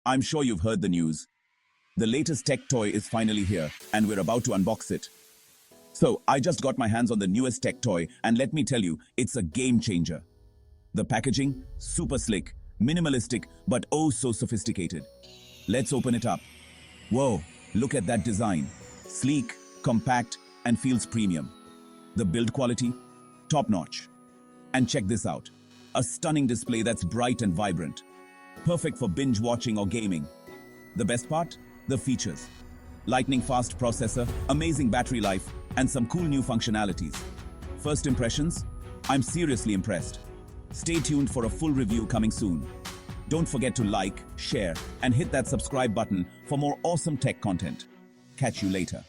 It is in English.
I'm sure you've heard the news. The latest tech toy is finally here, and we're about to unbox it. So, I just got my hands on the newest tech toy, and let me tell you, it's a game changer. The packaging, super slick, minimalistic, but oh so sophisticated. Let's open it up. Whoa, look at that design. Sleek, compact, and feels premium. The build quality, top-notch. And check this out. A stunning display that's bright and vibrant. Perfect for binge watching or gaming. The best part? The features. Lightning-fast processor, amazing battery life, and some cool new functionalities. First impressions? I'm seriously impressed. Stay tuned for a full review coming soon. Don't forget to like, share, and hit that subscribe button for more awesome tech content. Catch you later.